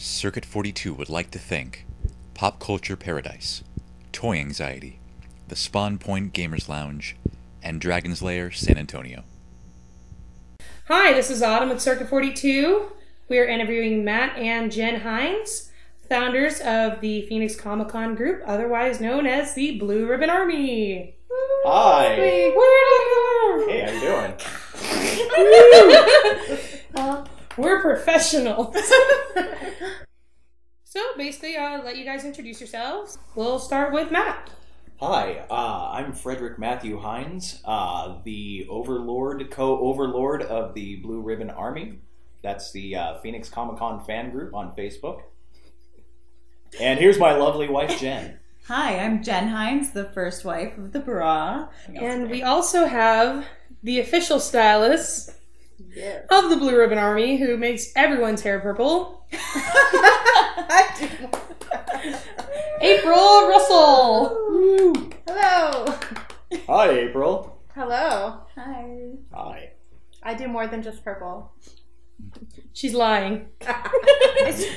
Circuit 42 would like to thank Pop Culture Paradise, Toy Anxiety, the Spawn Point Gamers Lounge, and Dragon's Lair San Antonio. Hi, this is Autumn with Circuit 42. We are interviewing Matt and Jen Hines, founders of the Phoenix Comic Con group, otherwise known as the Blue Ribbon Army. Hi. Hey, Hey, how you doing? we're professionals. So basically, I'll let you guys introduce yourselves. We'll start with Matt. Hi, I'm Frederick Matthew Hines, the overlord, co-overlord of the Blue Ribbon Army. That's the Phoenix Comic Con fan group on Facebook. And here's my lovely wife, Jen. Hi, I'm Jen Hines, the first wife of the bra. And we also have the official stylist of the Blue Ribbon Army, who makes everyone's hair purple. April Russell. Woo. Hello. Hi, April. Hello. Hi. Hi. I do more than just purple. She's lying.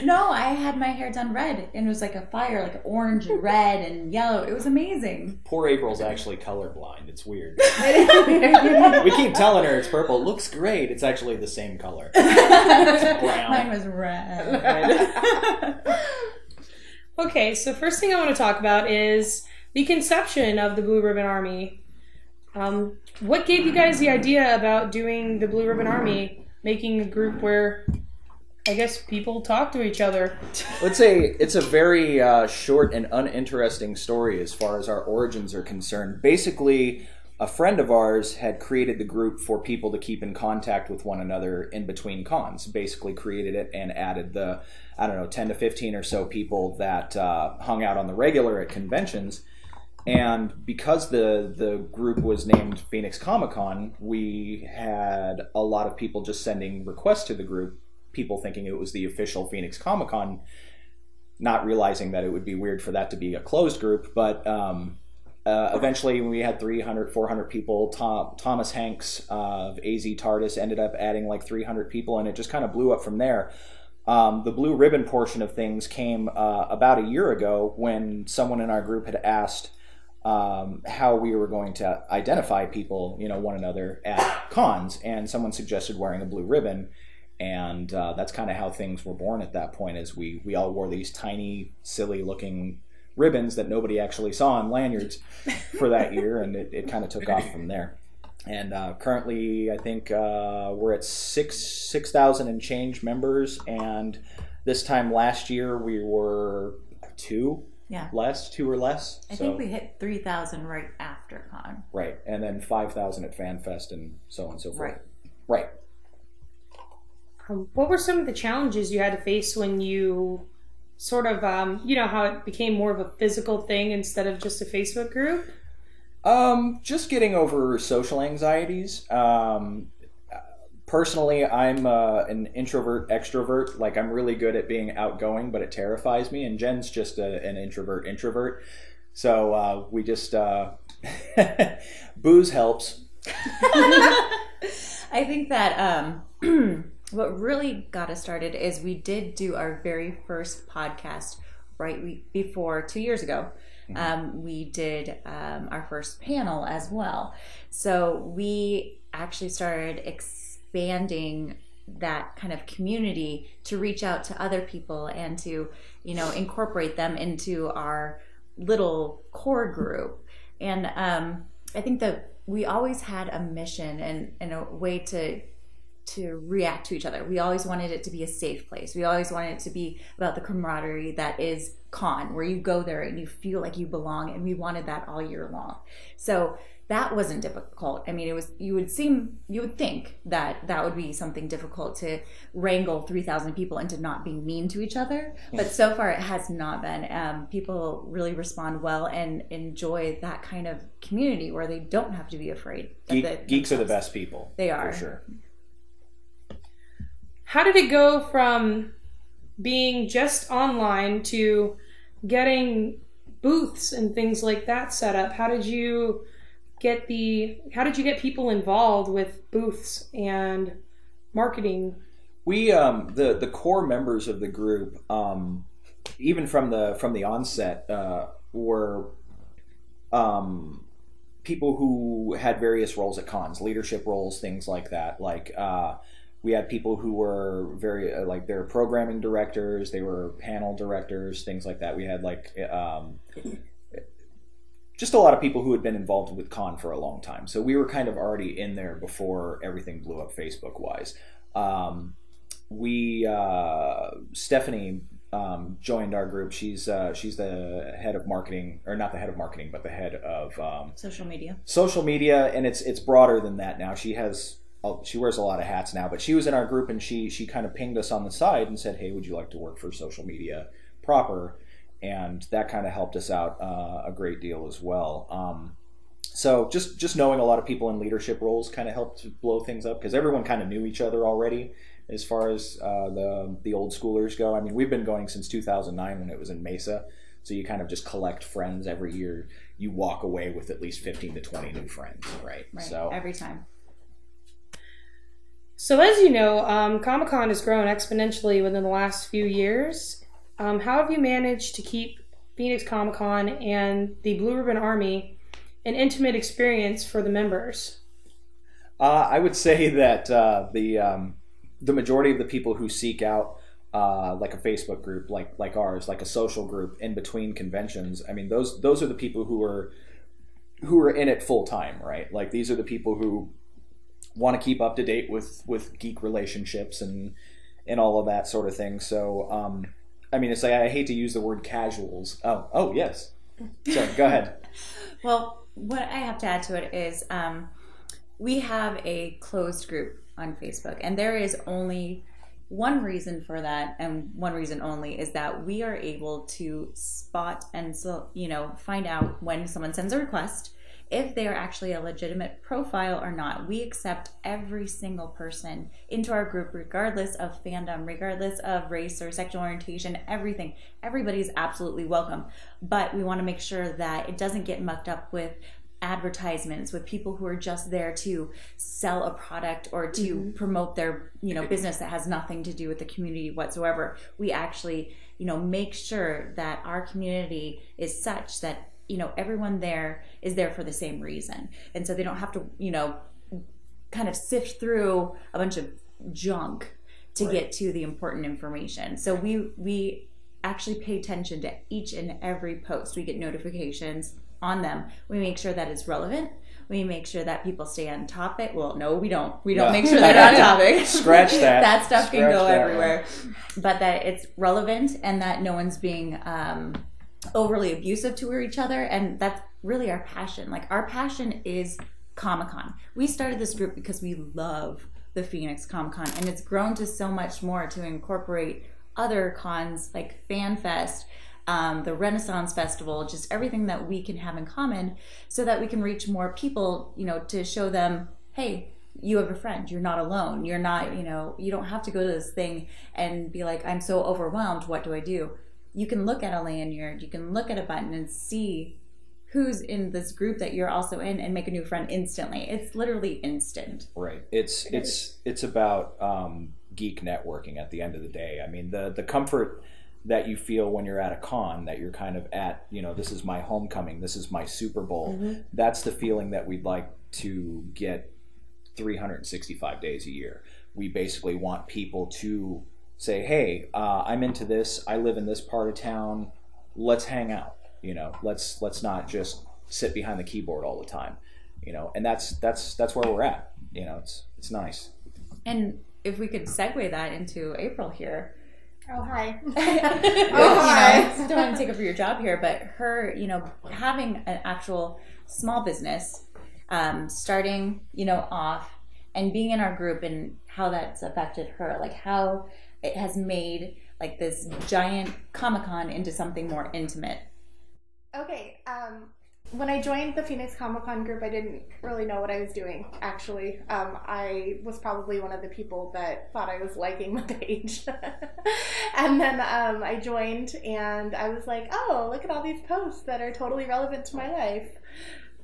No, I had my hair done red, and it was like a fire, like orange and red and yellow. It was amazing. Poor April's actually colorblind. It's weird. We keep telling her it's purple. It looks great. It's actually the same color. It's brown. Mine was red. Okay, so first thing I want to talk about is the conception of the Blue Ribbon Army. What gave you guys the idea about doing the Blue Ribbon Army, making a group where, I guess, people talk to each other? Let's say it's a very short and uninteresting story as far as our origins are concerned. Basically, a friend of ours had created the group for people to keep in contact with one another in between cons. Basically created it and added the, 10 to 15 or so people that hung out on the regular at conventions. And because the group was named Phoenix Comic Con, we had a lot of people just sending requests to the group, people thinking it was the official Phoenix Comic Con, not realizing that it would be weird for that to be a closed group. But eventually we had 300, 400 people. Thomas Hanks of AZ TARDIS ended up adding like 300 people, and it just kind of blew up from there. The Blue Ribbon portion of things came about a year ago when someone in our group had asked how we were going to identify people, one another at cons, and someone suggested wearing a blue ribbon, and that's kind of how things were born at that point, as we all wore these tiny, silly-looking ribbons that nobody actually saw on lanyards for that year, and it kind of took off from there. And currently, I think we're at 6,000 and change members, and this time last year we were two or less. I think we hit 3,000 right after con. Right, and then 5,000 at FanFest and so on and so forth. Right. What were some of the challenges you had to face when you sort of, how it became more of a physical thing instead of just a Facebook group? Just getting over social anxieties. Personally, I'm an introvert extrovert. Like, I'm really good at being outgoing, but it terrifies me. And Jen's just an introvert. So we just booze helps. I think that what really got us started is we did do our very first podcast right before 2 years ago. We did our first panel as well. So we actually started expanding that kind of community to reach out to other people and to, incorporate them into our little core group. And I think that we always had a mission and a way to react to each other. We always wanted it to be a safe place. We always wanted it to be about the camaraderie that is con, where you go there and you feel like you belong, and we wanted that all year long. So that wasn't difficult. I mean, you would think that would be something difficult to wrangle 3,000 people into not being mean to each other, but so far it has not been. People really respond well and enjoy that kind of community where they don't have to be afraid. Geeks are the best people. They are. For sure. How did it go from being just online to getting booths and things like that set up? How did you get people involved with booths and marketing? We the core members of the group, even from the onset, were people who had various roles at cons, leadership roles, things like that. Like we had people who were very like they were programming directors, they were panel directors, things like that. We had like just a lot of people who had been involved with con for a long time. So we were kind of already in there before everything blew up Facebook wise. Stephanie joined our group. She's the head of marketing, or not the head of marketing, but the head of Social media. Social media, and it's broader than that now. She wears a lot of hats now, but she was in our group and she kind of pinged us on the side and said, "Hey, would you like to work for social media proper?" And that kind of helped us out a great deal as well. So just knowing a lot of people in leadership roles kind of helped blow things up because everyone kind of knew each other already as far as the old schoolers go. I mean, we've been going since 2009 when it was in Mesa. So you kind of just collect friends every year. You walk away with at least 15 to 20 new friends, right? Right, so every time. So as you know, Comic-Con has grown exponentially within the last few years. How have you managed to keep Phoenix Comic-Con and the Blue Ribbon Army an intimate experience for the members? I would say that the majority of the people who seek out like a Facebook group like ours, like a social group in between conventions, I mean those are the people who are in it full time, right? Like these are the people who want to keep up to date with geek relationships and all of that sort of thing. So I mean, it's like I hate to use the word casuals. Oh yes. Sorry, go ahead. Well, what I have to add to it is we have a closed group on Facebook, and there is only one reason for that, and one reason only is that we are able to spot and find out when someone sends a request if they are actually a legitimate profile or not. We accept every single person into our group regardless of fandom, regardless of race or sexual orientation, everything. Everybody's absolutely welcome, but we want to make sure that it doesn't get mucked up with advertisements, with people who are just there to sell a product or to promote their business that has nothing to do with the community whatsoever. We actually make sure that our community is such that everyone there is there for the same reason, and so they don't have to kind of sift through a bunch of junk to get to the important information. So we actually pay attention to each and every post. We get notifications on them. We make sure that it's relevant. We make sure that people stay on topic. Well, no, we don't. We don't make sure they're on topic. Scratch that. That stuff can go everywhere. But that it's relevant and that no one's being overly abusive to each other. And that's really our passion. Like, our passion is Comic-Con. We started this group because we love the Phoenix Comic-Con, and it's grown to so much more to incorporate other cons like FanFest, the Renaissance Festival, just everything that we can have in common so that we can reach more people, to show them, hey, you have a friend, you're not alone, you're not, you don't have to go to this thing and be like, I'm so overwhelmed, what do I do? You can look at a lanyard, you can look at a button and see who's in this group that you're also in and make a new friend instantly. It's literally instant. Right. It's about geek networking at the end of the day. I mean, the comfort that you feel when you're at a con, that you're kind of at, this is my homecoming, this is my Super Bowl. That's the feeling that we'd like to get 365 days a year. We basically want people to say, hey, I'm into this, I live in this part of town, let's hang out. Let's not just sit behind the keyboard all the time. And that's where we're at. It's nice. And if we could segue that into April here. Oh, hi. Hi. Don't want to take over your job here, but her, having an actual small business, starting, off and being in our group and how that's affected her, like how it has made like this giant Comic-Con into something more intimate. Okay. When I joined the Phoenix Comic-Con group, I didn't really know what I was doing, actually. I was probably one of the people that thought I was liking the page. And then I joined, and I was like, oh, look at all these posts that are totally relevant to my life.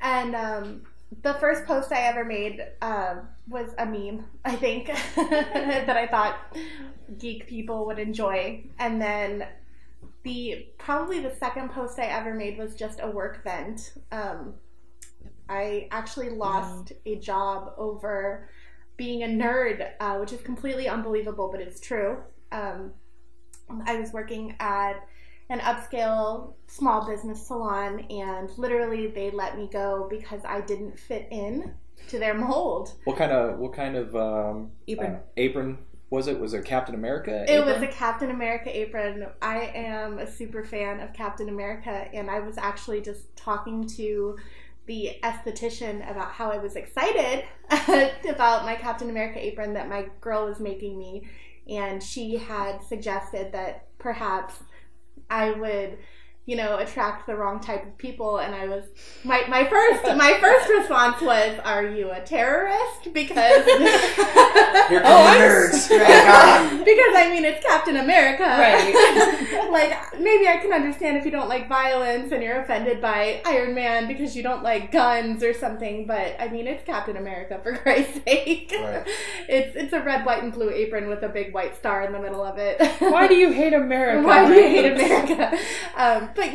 And The first post I ever made was a meme, I think, that I thought geek people would enjoy. And then probably the second post I ever made was just a work vent. I actually lost a job over being a nerd, which is completely unbelievable, but it's true. I was working at an upscale small business salon, and literally they let me go because I didn't fit in to their mold. What kind of apron was it? Was it Captain America apron? It was a Captain America apron. I am a super fan of Captain America, and I was actually just talking to the esthetician about how I was excited about my Captain America apron that my girl was making me, and she had suggested that perhaps I would, attract the wrong type of people, and I was my first response was, "Are you a terrorist?" Because here come the nerds. Because I mean it's Captain America, right? Like maybe I can understand if you don't like violence and you're offended by Iron Man because you don't like guns or something, but I mean it's Captain America, for Christ's sake. Right. It's a red, white, and blue apron with a big white star in the middle of it. Why do you hate America? Why do you hate America? But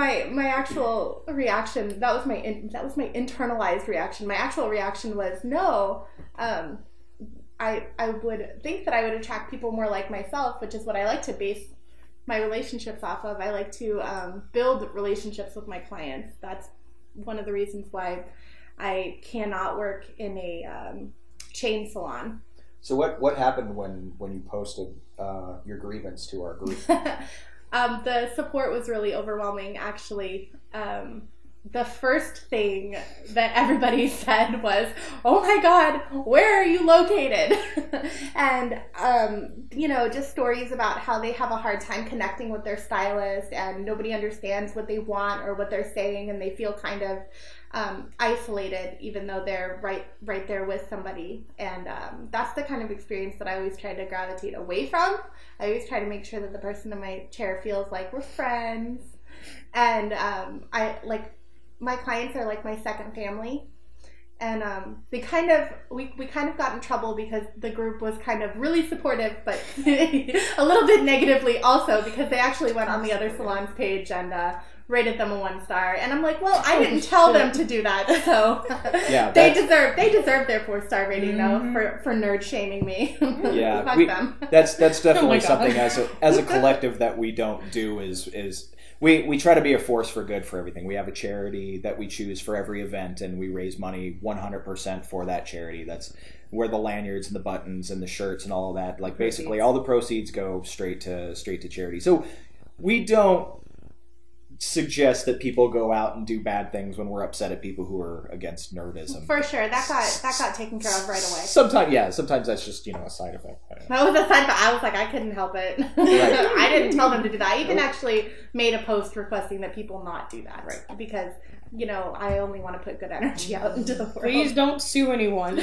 my actual reaction, that was my internalized reaction. My actual reaction was no. I would think that I would attract people more like myself, which is what I like to base my relationships off of. I like to build relationships with my clients. That's one of the reasons why I cannot work in a chain salon. So what happened when you posted your grievance to our group? The support was really overwhelming, actually. The first thing that everybody said was, "Oh my God, where are you located?" And, just stories about how they have a hard time connecting with their stylist and nobody understands what they want or what they're saying, and they feel kind of isolated even though they're right there with somebody. And that's the kind of experience that I always try to gravitate away from. I always try to make sure that the person in my chair feels like we're friends. And my clients are like my second family. And we kind of got in trouble because the group was kind of really supportive, but a little bit negatively also, because they actually went on the other salon's page and rated them a 1-star. And I'm like, well, I didn't tell them to do that, so yeah, they deserve their 4-star rating though for nerd shaming me. Yeah, Fuck them. That's definitely Oh something as a collective that we don't do is we try to be a force for good for everything. We have a charity that we choose for every event, and we raise money 100% for that charity. That's where the lanyards and the buttons and the shirts and all of that, like basically all the proceeds go straight to charity. So we don't suggest that people go out and do bad things when we're upset at people who are against nerdism. For sure, that got taken care of right away. Sometimes that's just a side effect. That was a side effect. I was like, I couldn't help it. Right. I didn't tell them to do that. I even actually made a post requesting that people not do that, right? Because I only want to put good energy out into the world. Please don't sue anyone.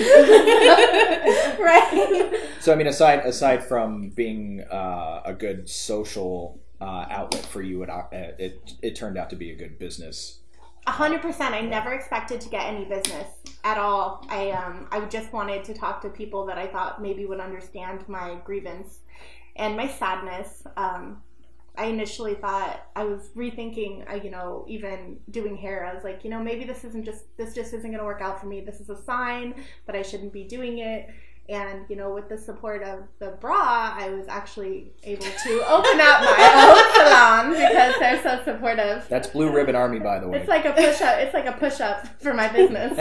Right. So I mean, aside from being a good social outlet for you, it turned out to be a good business. 100%. I never expected to get any business at all. I just wanted to talk to people that I thought maybe would understand my grievance and my sadness. I initially thought, I was rethinking, even doing hair. I was like, maybe this just isn't going to work out for me. This is a sign that I shouldn't be doing it. And, with the support of the bra, I was actually able to open up my own salon because they're so supportive. That's Blue Ribbon Army, by the way. It's like a push-up. It's like a push-up for my business.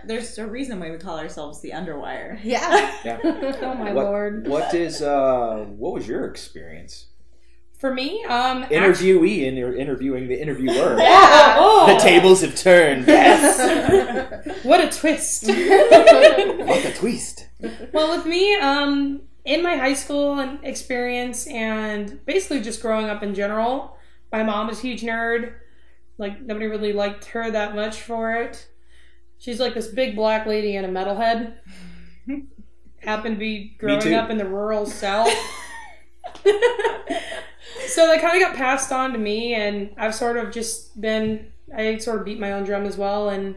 There's a reason why we call ourselves the Underwire. Yeah. Oh my Lord. What was your experience? For me, interviewee and you're interviewing the interviewer. Yeah. The tables have turned. Yes. What a twist. What a twist. Well, with me, in my high school experience and basically just growing up in general, my mom was a huge nerd. Like, nobody really liked her that much for it. She's like this big black lady and a metalhead. Happened to be growing up in the rural South. So that kind of got passed on to me, and I've sort of just I sort of beat my own drum as well, and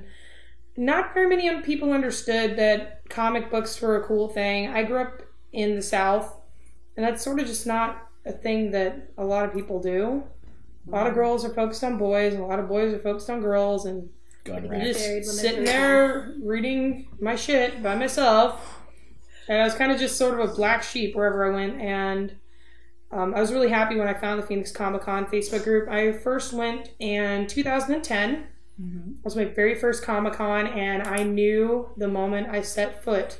not very many people understood that comic books were a cool thing. I grew up in the South, and that's sort of just not a thing that a lot of people do. A lot of girls are focused on boys, and a lot of boys are focused on girls, and Gun I'm racks. just sitting there reading my shit by myself. And I was kind of just sort of a black sheep wherever I went, and I was really happy when I found the Phoenix Comic Con Facebook group. I first went in 2010. It was my very first Comic Con, and I knew the moment I set foot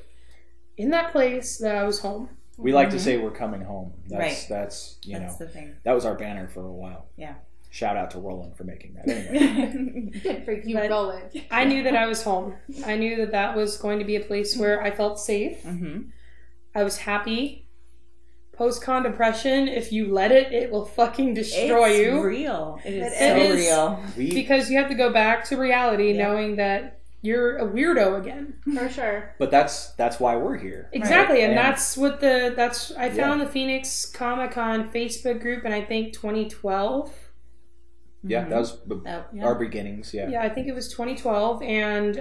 in that place that I was home. We like to say we're coming home. Right. That's That's the thing. that was our banner for a while. Yeah. Shout out to Roland for making that. Anyway. Good for you, But- Roland. I knew that I was home. I knew that that was going to be a place where I felt safe. I was happy. Post-con depression, if you let it, it will fucking destroy It's you. real. It is It so is. real. Because you have to go back to reality Yeah. knowing that you're a weirdo again. For sure. But that's why we're here. Exactly, and And- that's what I found the Phoenix Comic Con Facebook group in I think 2012. Yeah, that was yeah. our beginnings. Yeah. Yeah, I think it was 2012, and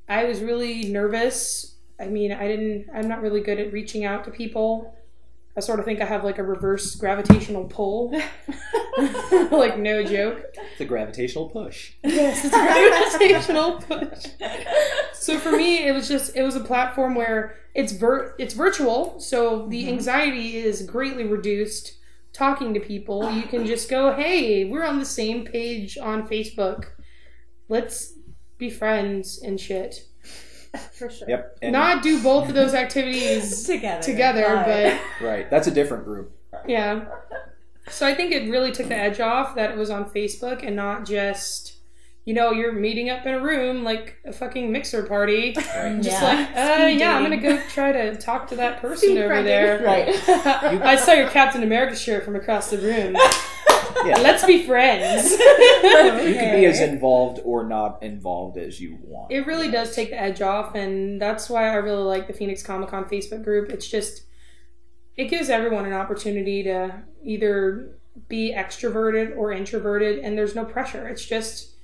I was really nervous. I mean, I'm not really good at reaching out to people. I sort of think I have like a reverse gravitational pull. Like, no joke. The gravitational push. Yes, it's a gravitational push. So for me, it was a platform where it's virtual, so the anxiety is greatly reduced. Talking to people, you can just go, hey, we're on the same page on Facebook. Let's be friends and shit. For sure. Yep. And Not do both of those activities together, but right. That's a different group. yeah. So I think it really took the edge off that it was on Facebook and not just, you're meeting up in a room like a fucking mixer party. Right. Just Yeah. like, I'm gonna go try to talk to that person Speed over friending. there. Right. I saw your Captain America shirt from across the room. Yeah. Let's be friends. You can be as involved or not involved as you want. It really does take the edge off, and that's why I really like the Phoenix Comic Con Facebook group. It's just, it gives everyone an opportunity to either be extroverted or introverted, and there's no pressure. It's just,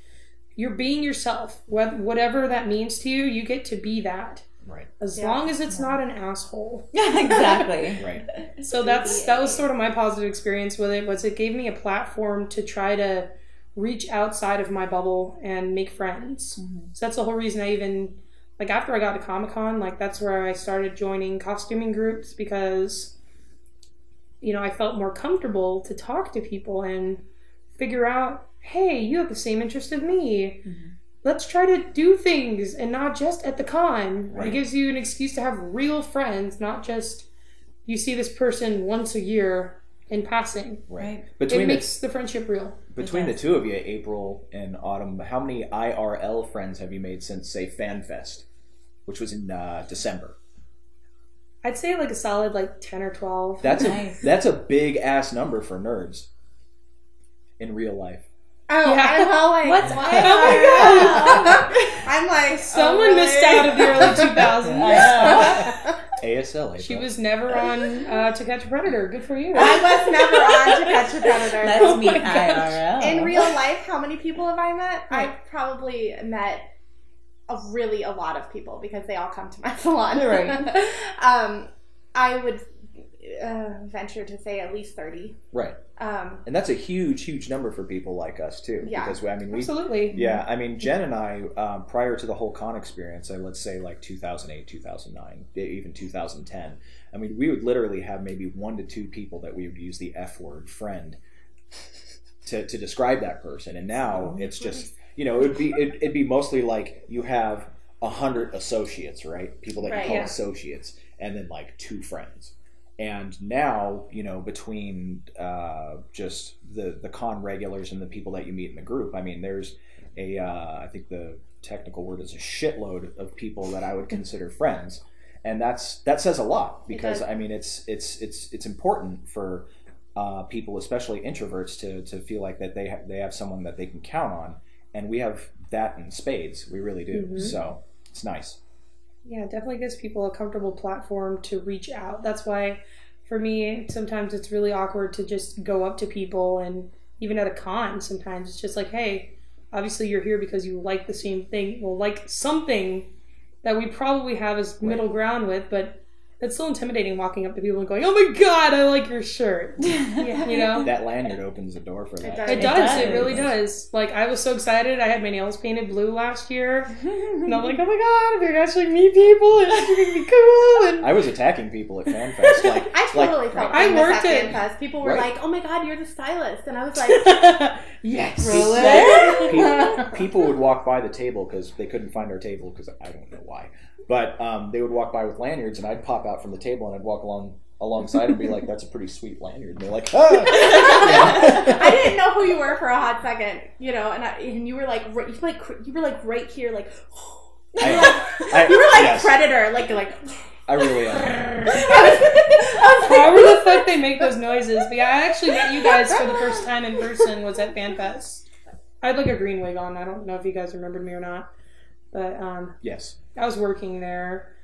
you're being yourself. Whatever that means to you, you get to be that. Right. As long as it's not an asshole. Exactly. Right. So that was sort of my positive experience with it, was it gave me a platform to try to reach outside of my bubble and make friends. So that's the whole reason I even, like, after I got to Comic-Con, like, that's where I started joining costuming groups, because, I felt more comfortable to talk to people and figure out, hey, you have the same interest as me. Let's try to do things and not just at the con. Right. It gives you an excuse to have real friends, not just you see this person once a year in passing. Right. It makes the friendship real. Between the two of you, April and Autumn, how many IRL friends have you made since, say, FanFest, which was in December? I'd say like a solid 10 or 12. That's a big ass number for nerds in real life. Oh, Yeah. I'm all like, What's what? Oh my God. I'm like, Someone really? missed out of the early 2000s. ASL. April. She was never on To Catch a Predator. Good for you. I was never on To Catch a Predator. Let's meet my gosh. IRL. In real life, how many people have I met? I've probably met a lot of people, because they all come to my salon. Right. I would venture to say at least 30. Right. And that's a huge number for people like us too. Yeah. Because we Absolutely. Yeah, I mean, Jen and I, prior to the whole con experience, let's say 2008, 2009, even 2010, I mean, we would literally have maybe 1 to 2 people that we would use the F word, friend, to describe that person. And now it's just, it'd be mostly like you have 100 associates, right? People that you call associates, and then 2 friends. And now, between just the con regulars and the people that you meet in the group, I mean, there's I think the technical word is a shitload of people that I would consider friends, and that says a lot, because I mean, it's important for people, especially introverts, to feel like that they have someone that they can count on, and we have that in spades. We really do. So it's nice. Yeah, it definitely gives people a comfortable platform to reach out. That's why, for me, sometimes it's really awkward to just go up to people, and even at a con, sometimes it's just like, hey, obviously you're here because you like the same thing, well, like something that we probably have as middle ground with, but it's so intimidating walking up to people and going, "Oh my God, I like your shirt." Yeah. You know? That lanyard opens the door for that. It does. It really does. Like, I was so excited. I had my nails painted blue last year. And I'm like, oh my God, if you're actually meet people, it's going to be cool. And I was attacking people at FanFest. Like, I totally felt I famous worked at it. FanFest. People were like, "Oh my God, you're the stylist," and I was like, yes. people would walk by the table because they couldn't find our table because I don't know why. But they would walk by with lanyards, and I'd pop out from the table, and I'd walk alongside and be like, "That's a pretty sweet lanyard." And they're like, "Ah!" I didn't know who you were for a hot second, you know, and you were like, you were like right here, like, you were like yes. Predator, like. I really am. However the fuck they make those noises. But yeah, I actually met you guys for the first time in person was at FanFest. I had like a green wig on. I don't know if you guys remembered me or not. But Yes. I was working there.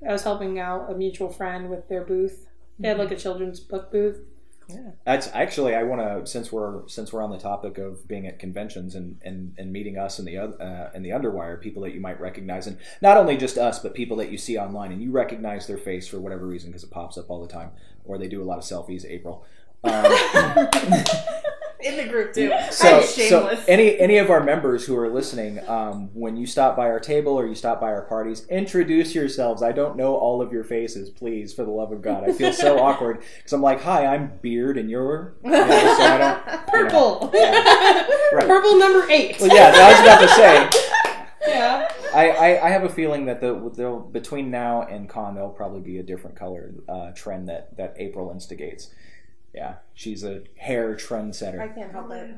I was helping out a mutual friend with their booth. They had like a children's book booth. Yeah. That's actually, I want to, since we're on the topic of being at conventions and meeting us in the Underwire, people that you might recognize, and not only just us, but people that you see online and you recognize their face for whatever reason because it pops up all the time, or they do a lot of selfies. April. In the group too. So shameless. any of our members who are listening, when you stop by our table or you stop by our parties, introduce yourselves. I don't know all of your faces, please, for the love of God. I feel so awkward because I'm like, "Hi, I'm Beard, and you're so I don't, Purple. Right. Purple number 8. Well, yeah, I was about to say. Yeah. I have a feeling that between now and con there'll probably be a different color trend that April instigates. Yeah, she's a hair trendsetter. I can't help it.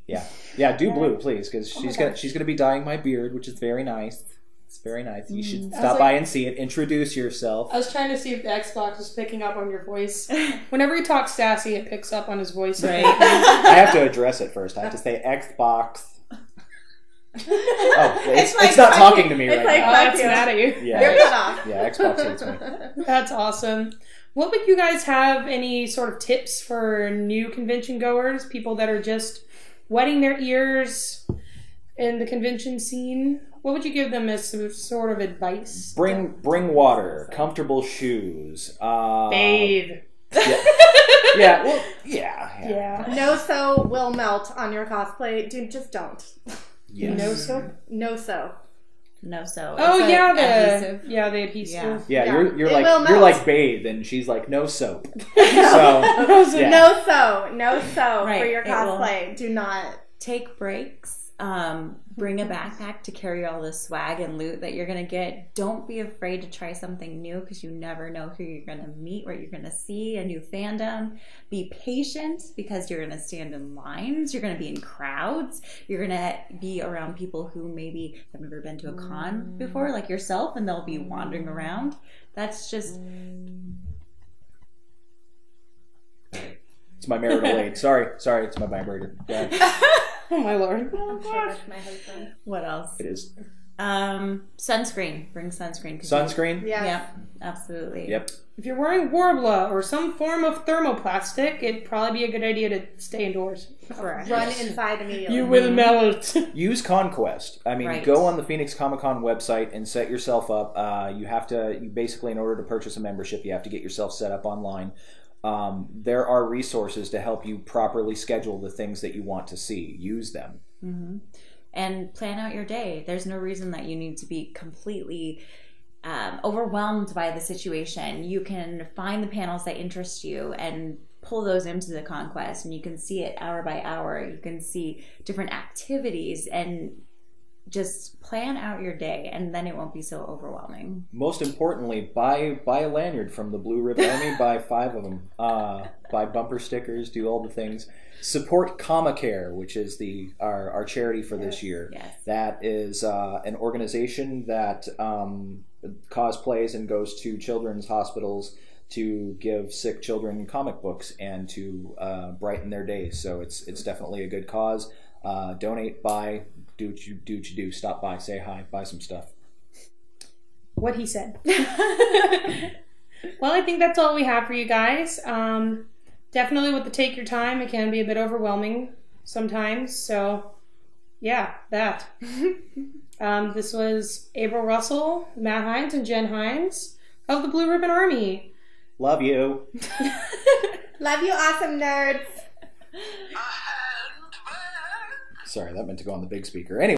Yeah. Do blue, please, because she's gonna be dyeing my beard, which is very nice. It's very nice. You should stop by and see it. Introduce yourself. I was trying to see if the Xbox was picking up on your voice. Whenever he talks sassy, it picks up on his voice. Right. I have to address it first. I have to say Xbox. Oh, it's not talking to me right like, now. Oh, it's mad at you. Yeah, You're cut off. Yeah, Xbox hates me. That's awesome. What would you guys have any sort of tips for new convention goers, people that are just wetting their ears in the convention scene? What would you give them as some sort of advice? Bring water, comfortable shoes. Bathe. Yeah. Well, yeah. No so will melt on your cosplay. Dude, just don't. Yes. No soap? No so. No, so. Oh it's yeah, adhesive. the adhesive. Yeah, Yeah. you're It like will you're melt. like bathe, and she's like no soap. So yeah. No so Right, for your it will. cosplay. Do not. Take breaks. Bring a backpack to carry all the swag and loot that you're going to get. Don't be afraid to try something new because you never know who you're going to meet, what you're going to see, a new fandom. Be patient because you're going to stand in lines. You're going to be in crowds. You're going to be around people who maybe have never been to a con before, like yourself, and they'll be wandering around. That's just... It's my marital aid. Sorry, it's my vibrator. Yeah, Oh my lord. I'm sure that's my husband. What else? it is. Sunscreen. Bring sunscreen. Sunscreen? Yes. Yeah, absolutely. Yep. If you're wearing Warbler or some form of thermoplastic, it'd probably be a good idea to stay indoors. Correct. Run inside immediately. You will melt. Use Conquest. I mean, Right. go on the Phoenix Comic Con website and set yourself up. You basically, in order to purchase a membership, you have to get yourself set up online. There are resources to help you properly schedule the things that you want to see. Use them. Mm-hmm. And plan out your day. There's no reason that you need to be completely overwhelmed by the situation. You can find the panels that interest you and pull those into the Conquest, and you can see it hour by hour. You can see different activities and just plan out your day, and then it won't be so overwhelming. Most importantly, buy a lanyard from the Blue Ribbon Army. Buy 5 of them. Buy bumper stickers. Do all the things. Support Comicare, which is our charity for this year. Yes. That is an organization that cosplays and goes to children's hospitals to give sick children comic books and to brighten their days. So it's definitely a good cause. Donate, buy, do what you do. Stop by, say hi, buy some stuff. What he said. Well, I think that's all we have for you guys. Definitely with the take your time, it can be a bit overwhelming sometimes. So Yeah, that. This was April Russell, Matt Hines, and Jen Hines of the Blue Ribbon Army. Love you. Love you, awesome nerds. Sorry, that meant to go on the big speaker. Anyway.